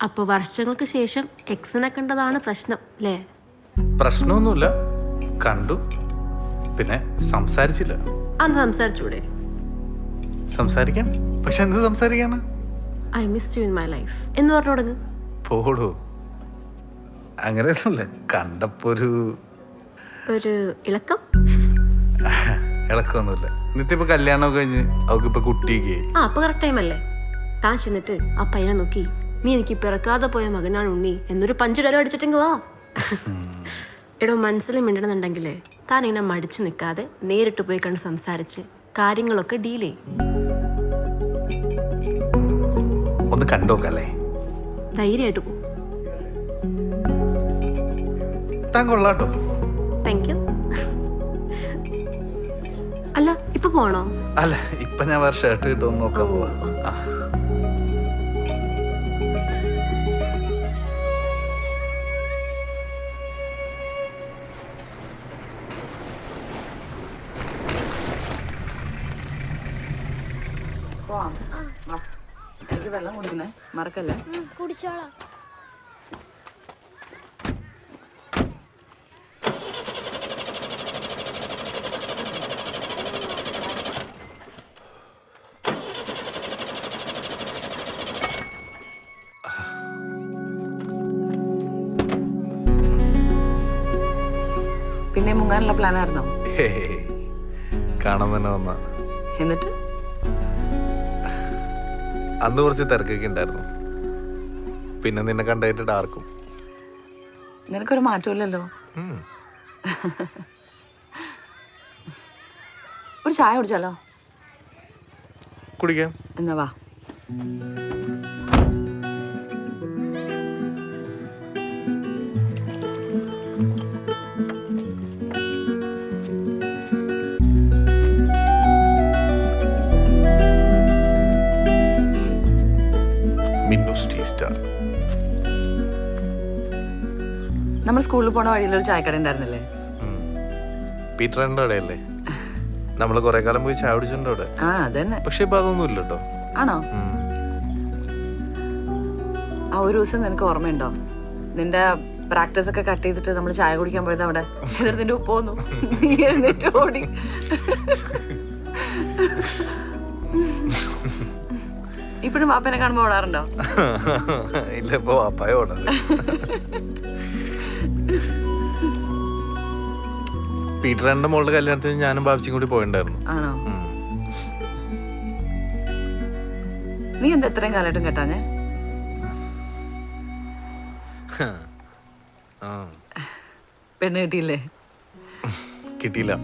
അപ്പോൾ വർഷങ്ങൾക്ക് ശേഷം എക്സിനെ കണ്ടതാണ് പ്രശ്നം അല്ലേ? പ്രശ്നമൊന്നുമില്ല, കണ്ടു, പിന്നെ സംസാരിച്ചില്ല. അന്ന് സംസാരിച്ചൂടെ? സംസാരിക്കാൻ, പക്ഷെ എന്ത് സംസാരിക്കാണ്? I miss you in my life എന്ന് പറഞ്ഞു തുടങ്ങ്. പോടൂ, അങ്ങനെയൊന്നുമില്ല. കണ്ടപ്പോ ഒരു ഇളക്കം. ഇളക്കൊന്നുമില്ല. നിത്യപ്പോ കല്യാണമൊക്കെ കഴിഞ്ഞ് അവൾക്കിപ്പോ കുട്ടിയൊക്കെ. അപ്പൊ കറക്റ്റ് ടൈം അല്ലേ? താൻ ചെന്നിട്ട് ആ പയ്യനെ നോക്കി, നീ എനിക്ക് പിറക്കാതെ പോയ മകനാണ് ഉണ്ണി എന്നൊരു പഞ്ചിടലോ അടിച്ചിട്ടെങ്കിൽ വാ. എടോ, മനസ്സിൽ മിണ്ടണമെന്നുണ്ടെങ്കിലേ താൻ ഇങ്ങനെ മടിച്ചു നിൽക്കാതെ നേരിട്ട് പോയി കണ്ട് സംസാരിച്ച് കാര്യങ്ങളൊക്കെ ഡീൽ ചെയ്യും. ഒന്ന് കണ്ടോക്കല്ലേ? ധൈര്യമായിട്ട് പോ. താൻ കൊള്ളാട്ടോ. Thank you. അല്ല, ഇപ്പൊ പോണോ? അല്ല, ഇപ്പൊ ഞാൻ വേറെ ഷർട്ട് കിട്ടുമെന്ന് നോക്കാൻ പോവാ. എനിക്ക് വെള്ളം കുടിക്കണേ, മറക്കല്ലേ. കുടിച്ചോളാം. പിന്നെ മുങ്ങാനുള്ള പ്ലാൻ ആയിരുന്നോ? കാണാൻ തന്നെ വന്ന. എന്നിട്ട് അന്ന് കുറച്ച് തിരക്കൊക്കെ ഉണ്ടായിരുന്നു. പിന്നെ നിന്നെ കണ്ടായിട്ട് ഡാർക്കും. നിനക്കൊരു മാറ്റമില്ലല്ലോ. ഒരു ചായ കുടിച്ചാലോ? കുടിക്കാം. എന്നാ വാ. നമ്മൾ സ്കൂളിൽ പോണ വഴിയിലൊരു ചായക്കട ഉണ്ടായിരുന്നില്ലേ? പീറ്ററിന്റെ അവിടെയല്ലേ നമ്മള് കൊറേ കാലം പോയി ചായ കുടിച്ചിട്ടുണ്ട് അവിടെ. അതന്നെ. പക്ഷെ ഇപ്പൊ അതൊന്നും ഇല്ല കേട്ടോ. ആണോ? ആ ഒരു ദിവസം നിനക്ക് ഓർമ്മയുണ്ടോ? നിന്റെ പ്രാക്ടീസ് ഒക്കെ കട്ട് ചെയ്തിട്ട് നമ്മൾ ചായ കുടിക്കാൻ പോയത് അവിടെ. എന്നിട്ട് നിന്റെ ഉപ്പ് വന്നു, നീ എഴുന്നേറ്റ് ഓടി. ഇപ്പഴും വാപ്പനെ കാണുമ്പോ ഓടാറുണ്ടോ? ഇല്ല, ഇപ്പൊ വാപ്പായ ഓടാറ്. പീറ്ററിന്റെ മോളുടെ കല്യാണത്തിന് ഞാനും ബാബിച്ചും കൂടി പോയിണ്ടായിരുന്നു. ആണോ? നീ എന്താ എത്രയും കാലമായിട്ടും കേട്ടാഞ്ഞേ? ആ, പെണ്ണ് കിട്ടിയില്ലേ? കിട്ടിയില്ല.